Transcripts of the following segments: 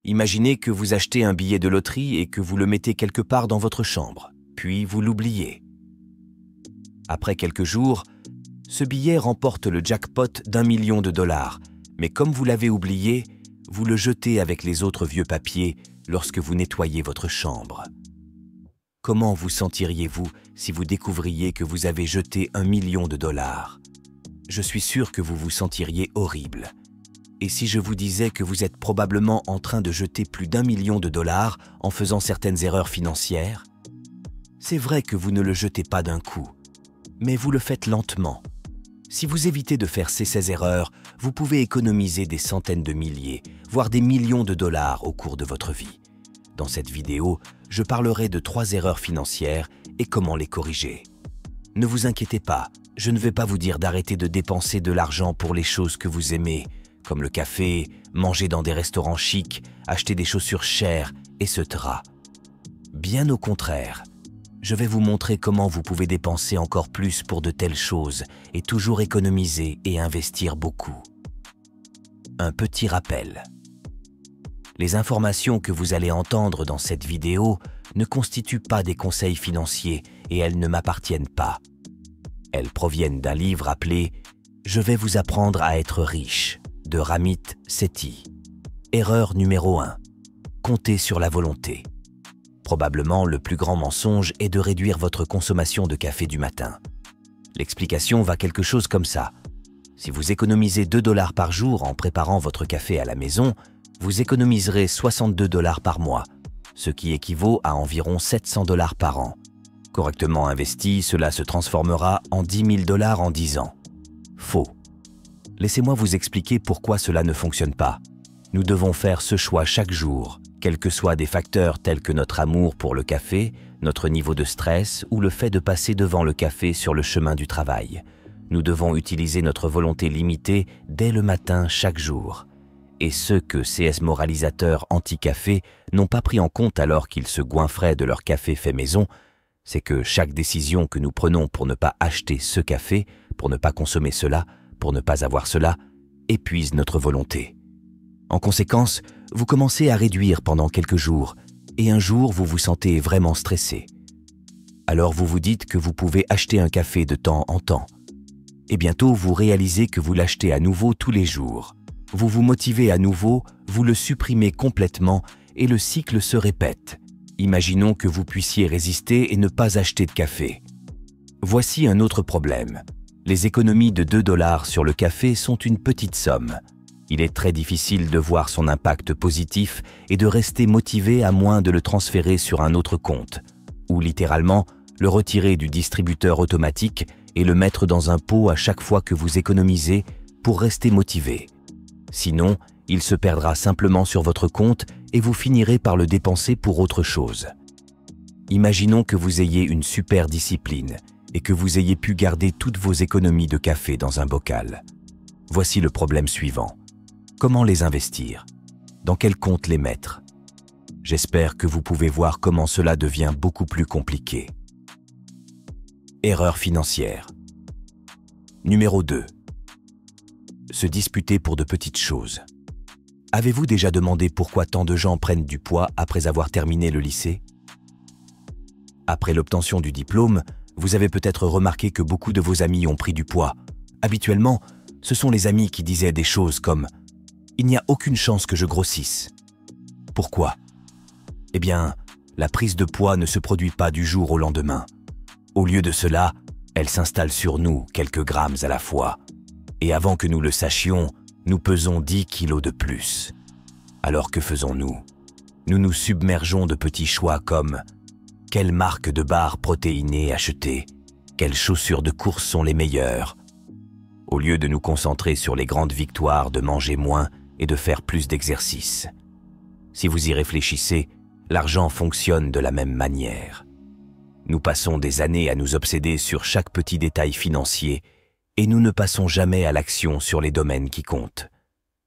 Imaginez que vous achetez un billet de loterie et que vous le mettez quelque part dans votre chambre, puis vous l'oubliez. Après quelques jours, ce billet remporte le jackpot d'1 million de dollars, mais comme vous l'avez oublié, vous le jetez avec les autres vieux papiers lorsque vous nettoyez votre chambre. Comment vous sentiriez-vous si vous découvriez que vous avez jeté 1 million de dollars? Je suis sûr que vous vous sentiriez horrible. Et si je vous disais que vous êtes probablement en train de jeter plus d'1 million de dollars en faisant certaines erreurs financières? C'est vrai que vous ne le jetez pas d'un coup, mais vous le faites lentement. Si vous évitez de faire ces erreurs, vous pouvez économiser des centaines de milliers, voire des millions de dollars au cours de votre vie. Dans cette vidéo, je parlerai de 3 erreurs financières et comment les corriger. Ne vous inquiétez pas, je ne vais pas vous dire d'arrêter de dépenser de l'argent pour les choses que vous aimez, comme le café, manger dans des restaurants chics, acheter des chaussures chères, etc. Bien au contraire, je vais vous montrer comment vous pouvez dépenser encore plus pour de telles choses et toujours économiser et investir beaucoup. Un petit rappel. Les informations que vous allez entendre dans cette vidéo ne constituent pas des conseils financiers et elles ne m'appartiennent pas. Elles proviennent d'un livre appelé « Je vais vous apprendre à être riche » de Ramit Sethi. Erreur numéro 1. Comptez sur la volonté. Probablement, le plus grand mensonge est de réduire votre consommation de café du matin. L'explication va quelque chose comme ça. Si vous économisez 2 dollars par jour en préparant votre café à la maison, vous économiserez 62 dollars par mois, ce qui équivaut à environ 700 dollars par an. Correctement investi, cela se transformera en 10 000 dollars en 10 ans. Faux. Laissez-moi vous expliquer pourquoi cela ne fonctionne pas. Nous devons faire ce choix chaque jour, quels que soient des facteurs tels que notre amour pour le café, notre niveau de stress ou le fait de passer devant le café sur le chemin du travail. Nous devons utiliser notre volonté limitée dès le matin chaque jour. Et ce que CS moralisateurs anti-café n'ont pas pris en compte alors qu'ils se goinfraient de leur café fait maison, c'est que chaque décision que nous prenons pour ne pas acheter ce café, pour ne pas consommer cela, pour ne pas avoir cela, épuise notre volonté. En conséquence, vous commencez à réduire pendant quelques jours, et un jour vous vous sentez vraiment stressé. Alors vous vous dites que vous pouvez acheter un café de temps en temps. Et bientôt vous réalisez que vous l'achetez à nouveau tous les jours. Vous vous motivez à nouveau, vous le supprimez complètement et le cycle se répète. Imaginons que vous puissiez résister et ne pas acheter de café. Voici un autre problème. Les économies de 2 dollars sur le café sont une petite somme. Il est très difficile de voir son impact positif et de rester motivé à moins de le transférer sur un autre compte, ou littéralement le retirer du distributeur automatique et le mettre dans un pot à chaque fois que vous économisez pour rester motivé. Sinon, il se perdra simplement sur votre compte et vous finirez par le dépenser pour autre chose. Imaginons que vous ayez une super discipline et que vous ayez pu garder toutes vos économies de café dans un bocal. Voici le problème suivant. Comment les investir? Dans quel compte les mettre? J'espère que vous pouvez voir comment cela devient beaucoup plus compliqué. Erreur financière. Numéro 2. Se disputer pour de petites choses. Avez-vous déjà demandé pourquoi tant de gens prennent du poids après avoir terminé le lycée? Après l'obtention du diplôme, vous avez peut-être remarqué que beaucoup de vos amis ont pris du poids. Habituellement, ce sont les amis qui disaient des choses comme « Il n'y a aucune chance que je grossisse ». Pourquoi? Eh bien, la prise de poids ne se produit pas du jour au lendemain. Au lieu de cela, elle s'installe sur nous quelques grammes à la fois. Et avant que nous le sachions, nous pesons 10 kilos de plus. Alors que faisons-nous? Nous nous submergeons de petits choix comme « Quelle marque de barres protéinées acheter? Quelles chaussures de course sont les meilleures ?» Au lieu de nous concentrer sur les grandes victoires de manger moins et de faire plus d'exercice. Si vous y réfléchissez, l'argent fonctionne de la même manière. Nous passons des années à nous obséder sur chaque petit détail financier et nous ne passons jamais à l'action sur les domaines qui comptent.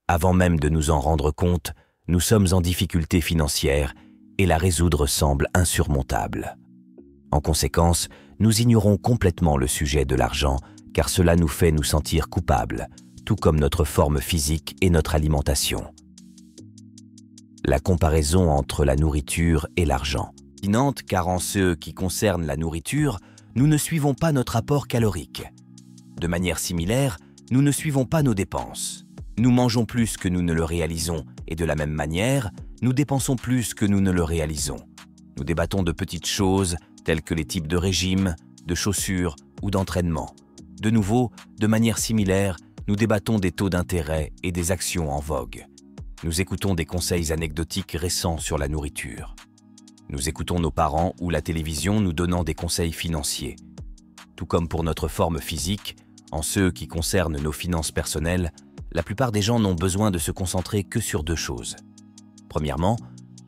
Avant même de nous en rendre compte, nous sommes en difficulté financière et la résoudre semble insurmontable. En conséquence, nous ignorons complètement le sujet de l'argent car cela nous fait nous sentir coupables, tout comme notre forme physique et notre alimentation. La comparaison entre la nourriture et l'argent. Pertinente car en ce qui concerne la nourriture, nous ne suivons pas notre apport calorique. De manière similaire, nous ne suivons pas nos dépenses. Nous mangeons plus que nous ne le réalisons et de la même manière, nous dépensons plus que nous ne le réalisons. Nous débattons de petites choses telles que les types de régime, de chaussures ou d'entraînement. De nouveau, de manière similaire, nous débattons des taux d'intérêt et des actions en vogue. Nous écoutons des conseils anecdotiques récents sur la nourriture. Nous écoutons nos parents ou la télévision nous donnant des conseils financiers. Tout comme pour notre forme physique, en ce qui concerne nos finances personnelles, la plupart des gens n'ont besoin de se concentrer que sur deux choses. Premièrement,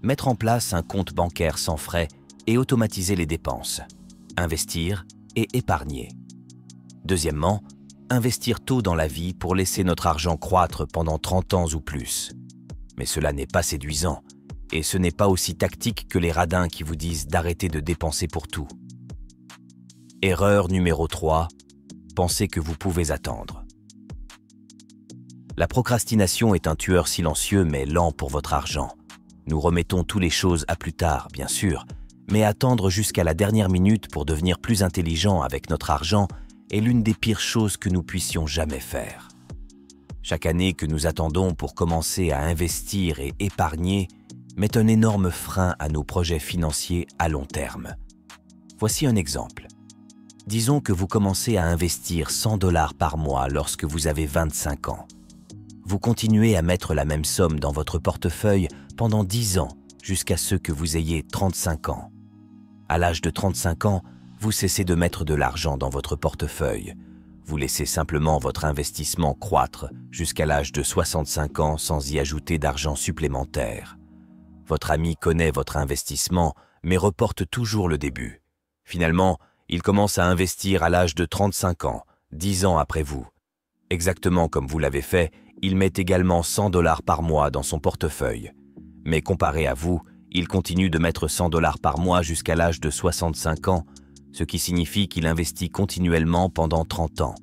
mettre en place un compte bancaire sans frais et automatiser les dépenses, investir et épargner. Deuxièmement, investir tôt dans la vie pour laisser notre argent croître pendant 30 ans ou plus. Mais cela n'est pas séduisant, et ce n'est pas aussi tactique que les radins qui vous disent d'arrêter de dépenser pour tout. Erreur numéro 3, pensez que vous pouvez attendre. La procrastination est un tueur silencieux mais lent pour votre argent. Nous remettons toutes les choses à plus tard, bien sûr, mais attendre jusqu'à la dernière minute pour devenir plus intelligent avec notre argent est l'une des pires choses que nous puissions jamais faire. Chaque année que nous attendons pour commencer à investir et épargner met un énorme frein à nos projets financiers à long terme. Voici un exemple. Disons que vous commencez à investir 100 $ par mois lorsque vous avez 25 ans. Vous continuez à mettre la même somme dans votre portefeuille pendant 10 ans jusqu'à ce que vous ayez 35 ans. À l'âge de 35 ans, vous cessez de mettre de l'argent dans votre portefeuille. Vous laissez simplement votre investissement croître jusqu'à l'âge de 65 ans sans y ajouter d'argent supplémentaire. Votre ami connaît votre investissement, mais reporte toujours le début. Finalement, il commence à investir à l'âge de 35 ans, 10 ans après vous. Exactement comme vous l'avez fait, il met également 100 $ par mois dans son portefeuille. Mais comparé à vous, il continue de mettre 100 $ par mois jusqu'à l'âge de 65 ans, ce qui signifie qu'il investit continuellement pendant 30 ans.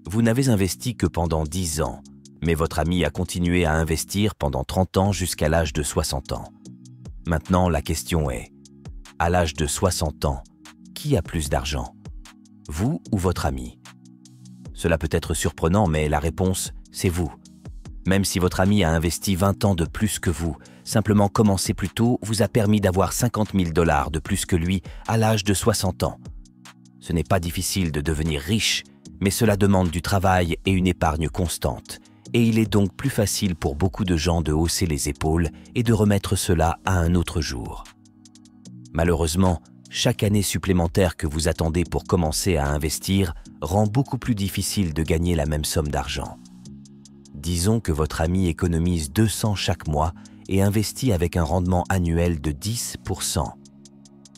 Vous n'avez investi que pendant 10 ans, mais votre ami a continué à investir pendant 30 ans jusqu'à l'âge de 60 ans. Maintenant, la question est, à l'âge de 60 ans, qui a plus d'argent? Vous ou votre ami? Cela peut être surprenant, mais la réponse, c'est vous. Même si votre ami a investi 20 ans de plus que vous, simplement commencer plus tôt vous a permis d'avoir 50 000 $ de plus que lui à l'âge de 60 ans. Ce n'est pas difficile de devenir riche, mais cela demande du travail et une épargne constante. Et il est donc plus facile pour beaucoup de gens de hausser les épaules et de remettre cela à un autre jour. Malheureusement, chaque année supplémentaire que vous attendez pour commencer à investir rend beaucoup plus difficile de gagner la même somme d'argent. Disons que votre ami économise 200 chaque mois et investit avec un rendement annuel de 10%.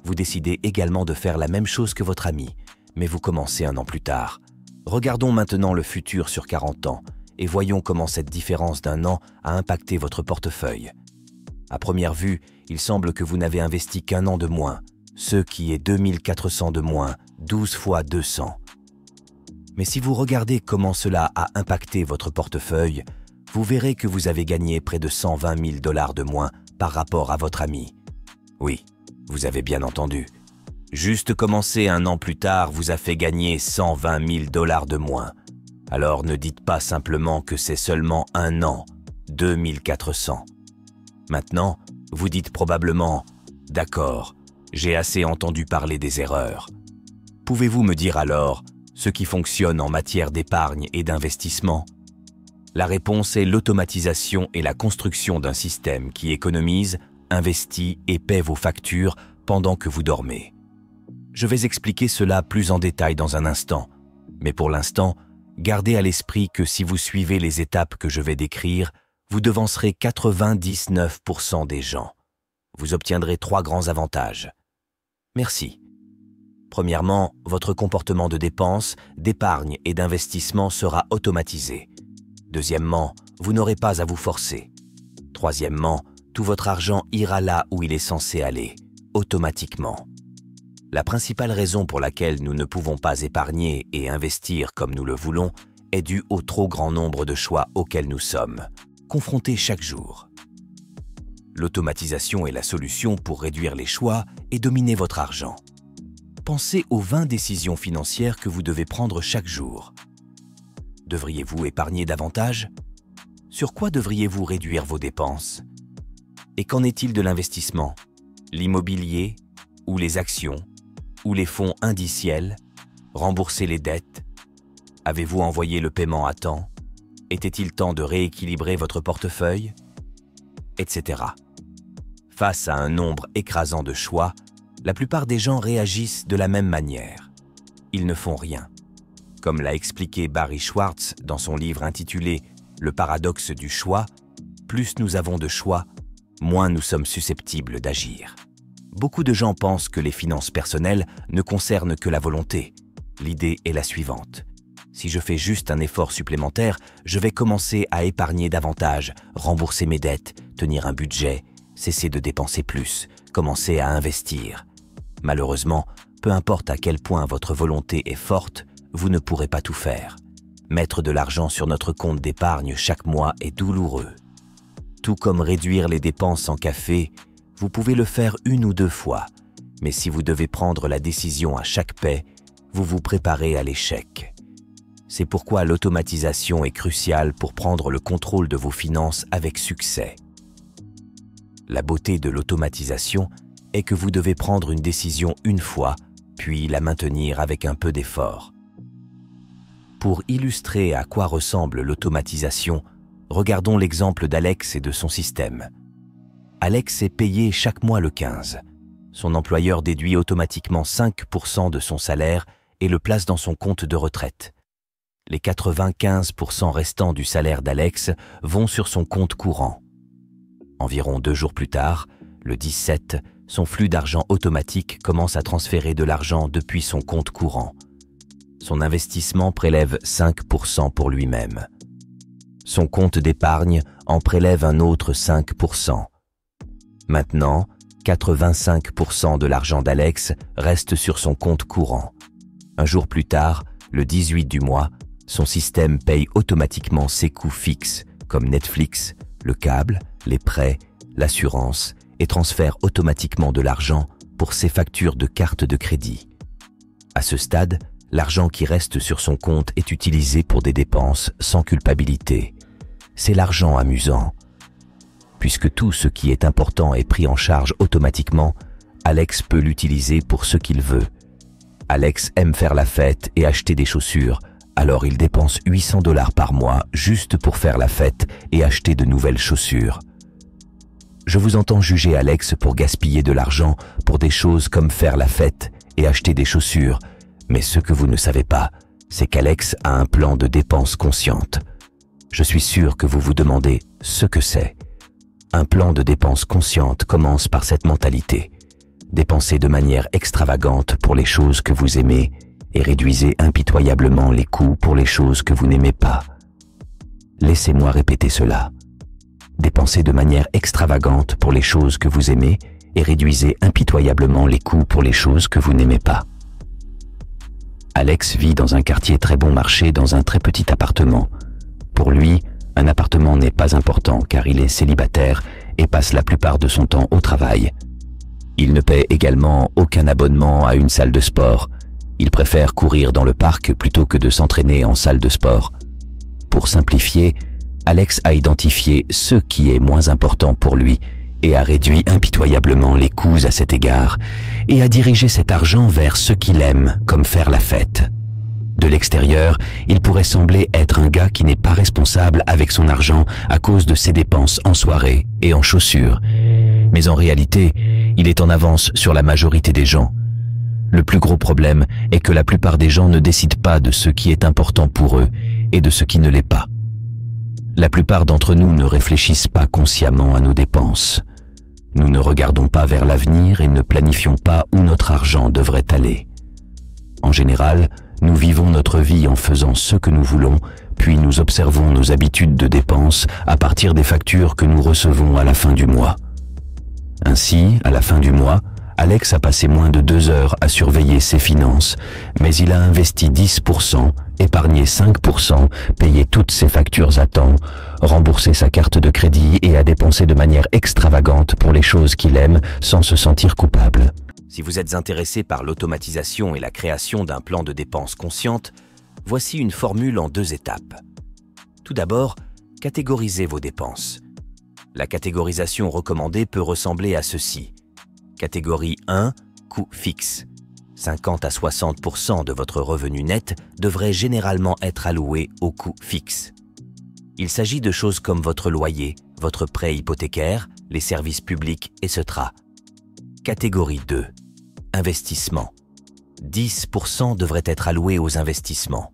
Vous décidez également de faire la même chose que votre ami, mais vous commencez un an plus tard. Regardons maintenant le futur sur 40 ans et voyons comment cette différence d'un an a impacté votre portefeuille. À première vue, il semble que vous n'avez investi qu'un an de moins, ce qui est 2400 de moins, 12 fois 200. Mais si vous regardez comment cela a impacté votre portefeuille, vous verrez que vous avez gagné près de 120 000 $ de moins par rapport à votre ami. Oui, vous avez bien entendu. Juste commencer un an plus tard vous a fait gagner 120 000 $ de moins. Alors ne dites pas simplement que c'est seulement un an, 2400. Maintenant, vous dites probablement « D'accord, j'ai assez entendu parler des erreurs. » Pouvez-vous me dire alors ce qui fonctionne en matière d'épargne et d'investissement? La réponse est l'automatisation et la construction d'un système qui économise, investit et paie vos factures pendant que vous dormez. Je vais expliquer cela plus en détail dans un instant, mais pour l'instant, gardez à l'esprit que si vous suivez les étapes que je vais décrire, vous devancerez 99% des gens. Vous obtiendrez 3 grands avantages. Merci. Premièrement, votre comportement de dépense, d'épargne et d'investissement sera automatisé. Deuxièmement, vous n'aurez pas à vous forcer. Troisièmement, tout votre argent ira là où il est censé aller, automatiquement. La principale raison pour laquelle nous ne pouvons pas épargner et investir comme nous le voulons est due au trop grand nombre de choix auxquels nous sommes confrontés chaque jour. L'automatisation est la solution pour réduire les choix et dominer votre argent. Pensez aux 20 décisions financières que vous devez prendre chaque jour. Devriez-vous épargner davantage? Sur quoi devriez-vous réduire vos dépenses? Et qu'en est-il de l'investissement? L'immobilier, ou les actions, ou les fonds indiciels? Rembourser les dettes? Avez-vous envoyé le paiement à temps? Était-il temps de rééquilibrer votre portefeuille? Etc. Face à un nombre écrasant de choix, la plupart des gens réagissent de la même manière. Ils ne font rien. Comme l'a expliqué Barry Schwartz dans son livre intitulé « Le paradoxe du choix », plus nous avons de choix, moins nous sommes susceptibles d'agir. Beaucoup de gens pensent que les finances personnelles ne concernent que la volonté. L'idée est la suivante. Si je fais juste un effort supplémentaire, je vais commencer à épargner davantage, rembourser mes dettes, tenir un budget, cesser de dépenser plus, commencer à investir. Malheureusement, peu importe à quel point votre volonté est forte, vous ne pourrez pas tout faire. Mettre de l'argent sur notre compte d'épargne chaque mois est douloureux. Tout comme réduire les dépenses en café, vous pouvez le faire 1 ou 2 fois, mais si vous devez prendre la décision à chaque paie, vous vous préparez à l'échec. C'est pourquoi l'automatisation est cruciale pour prendre le contrôle de vos finances avec succès. La beauté de l'automatisation est que vous devez prendre une décision une fois, puis la maintenir avec un peu d'effort. Pour illustrer à quoi ressemble l'automatisation, regardons l'exemple d'Alex et de son système. Alex est payé chaque mois le 15. Son employeur déduit automatiquement 5% de son salaire et le place dans son compte de retraite. Les 95% restants du salaire d'Alex vont sur son compte courant. Environ 2 jours plus tard, le 17, son flux d'argent automatique commence à transférer de l'argent depuis son compte courant. Son investissement prélève 5% pour lui-même. Son compte d'épargne en prélève un autre 5%. Maintenant, 85% de l'argent d'Alex reste sur son compte courant. Un jour plus tard, le 18 du mois, son système paye automatiquement ses coûts fixes, comme Netflix, le câble, les prêts, l'assurance, et transfère automatiquement de l'argent pour ses factures de carte de crédit. À ce stade, l'argent qui reste sur son compte est utilisé pour des dépenses sans culpabilité. C'est l'argent amusant. Puisque tout ce qui est important est pris en charge automatiquement, Alex peut l'utiliser pour ce qu'il veut. Alex aime faire la fête et acheter des chaussures, alors il dépense 800 $ par mois juste pour faire la fête et acheter de nouvelles chaussures. Je vous entends juger Alex pour gaspiller de l'argent pour des choses comme faire la fête et acheter des chaussures, mais ce que vous ne savez pas, c'est qu'Alex a un plan de dépenses consciente. Je suis sûr que vous vous demandez ce que c'est. Un plan de dépenses consciente commence par cette mentalité. Dépensez de manière extravagante pour les choses que vous aimez et réduisez impitoyablement les coûts pour les choses que vous n'aimez pas. Laissez-moi répéter cela. Dépensez de manière extravagante pour les choses que vous aimez et réduisez impitoyablement les coûts pour les choses que vous n'aimez pas. Alex vit dans un quartier très bon marché dans un très petit appartement. Pour lui, un appartement n'est pas important car il est célibataire et passe la plupart de son temps au travail. Il ne paie également aucun abonnement à une salle de sport. Il préfère courir dans le parc plutôt que de s'entraîner en salle de sport. Pour simplifier, Alex a identifié ce qui est moins important pour lui et a réduit impitoyablement les coûts à cet égard et a dirigé cet argent vers ce qu'il aime, comme faire la fête. De l'extérieur, il pourrait sembler être un gars qui n'est pas responsable avec son argent à cause de ses dépenses en soirée et en chaussures. Mais en réalité, il est en avance sur la majorité des gens. Le plus gros problème est que la plupart des gens ne décident pas de ce qui est important pour eux et de ce qui ne l'est pas. La plupart d'entre nous ne réfléchissent pas consciemment à nos dépenses. Nous ne regardons pas vers l'avenir et ne planifions pas où notre argent devrait aller. En général, nous vivons notre vie en faisant ce que nous voulons, puis nous observons nos habitudes de dépenses à partir des factures que nous recevons à la fin du mois. Ainsi, à la fin du mois, Alex a passé moins de 2 heures à surveiller ses finances, mais il a investi 10%, épargné 5%, payé toutes ses factures à temps, remboursé sa carte de crédit et a dépensé de manière extravagante pour les choses qu'il aime sans se sentir coupable. Si vous êtes intéressé par l'automatisation et la création d'un plan de dépenses consciente, voici une formule en 2 étapes. Tout d'abord, catégorisez vos dépenses. La catégorisation recommandée peut ressembler à ceci. Catégorie 1, coûts fixes. 50 à 60% de votre revenu net devrait généralement être alloué aux coûts fixes. Il s'agit de choses comme votre loyer, votre prêt hypothécaire, les services publics, etc. Catégorie 2, investissement. 10% devrait être alloué aux investissements.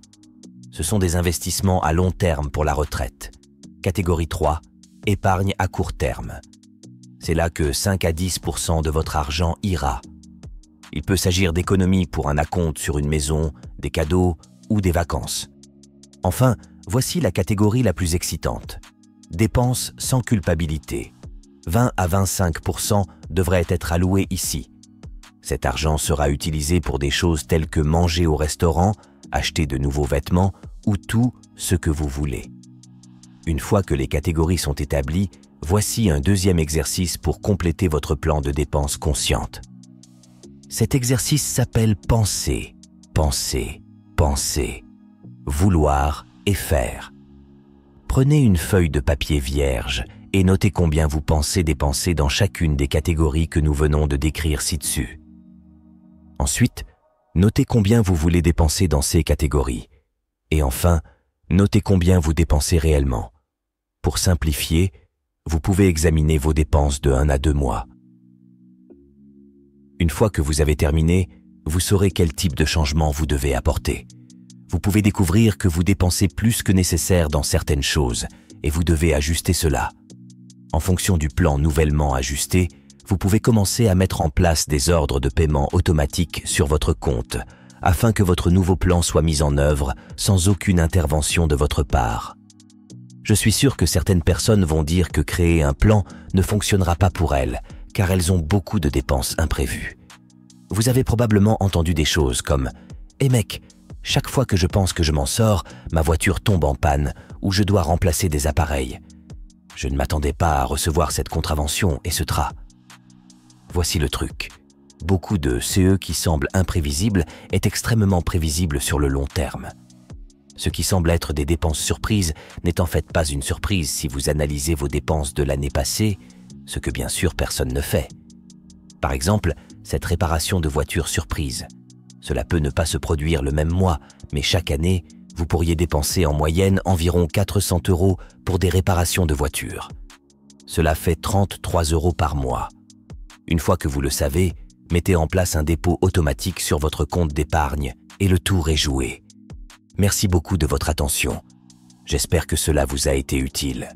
Ce sont des investissements à long terme pour la retraite. Catégorie 3, épargne à court terme. C'est là que 5 à 10% de votre argent ira. Il peut s'agir d'économies pour un acompte sur une maison, des cadeaux ou des vacances. Enfin, voici la catégorie la plus excitante. Dépenses sans culpabilité. 20 à 25% devrait être alloué ici. Cet argent sera utilisé pour des choses telles que manger au restaurant, acheter de nouveaux vêtements ou tout ce que vous voulez. Une fois que les catégories sont établies, voici un deuxième exercice pour compléter votre plan de dépenses consciente. Cet exercice s'appelle penser, penser, penser, vouloir et faire. Prenez une feuille de papier vierge et notez combien vous pensez dépenser dans chacune des catégories que nous venons de décrire ci-dessus. Ensuite, notez combien vous voulez dépenser dans ces catégories. Et enfin, notez combien vous dépensez réellement. Pour simplifier, vous pouvez examiner vos dépenses de 1 à 2 mois. Une fois que vous avez terminé, vous saurez quel type de changement vous devez apporter. Vous pouvez découvrir que vous dépensez plus que nécessaire dans certaines choses et vous devez ajuster cela. En fonction du plan nouvellement ajusté, vous pouvez commencer à mettre en place des ordres de paiement automatiques sur votre compte afin que votre nouveau plan soit mis en œuvre sans aucune intervention de votre part. Je suis sûr que certaines personnes vont dire que créer un plan ne fonctionnera pas pour elles, car elles ont beaucoup de dépenses imprévues. Vous avez probablement entendu des choses comme « Eh mec, chaque fois que je pense que je m'en sors, ma voiture tombe en panne ou je dois remplacer des appareils. Je ne m'attendais pas à recevoir cette contravention, etc. » Voici le truc. Beaucoup de CE qui semblent imprévisibles est extrêmement prévisible sur le long terme. Ce qui semble être des dépenses surprises n'est en fait pas une surprise si vous analysez vos dépenses de l'année passée, ce que bien sûr personne ne fait. Par exemple, cette réparation de voiture surprise. Cela peut ne pas se produire le même mois, mais chaque année, vous pourriez dépenser en moyenne environ 400 € pour des réparations de voiture. Cela fait 33 € par mois. Une fois que vous le savez, mettez en place un dépôt automatique sur votre compte d'épargne et le tour est joué. Merci beaucoup de votre attention. J'espère que cela vous a été utile.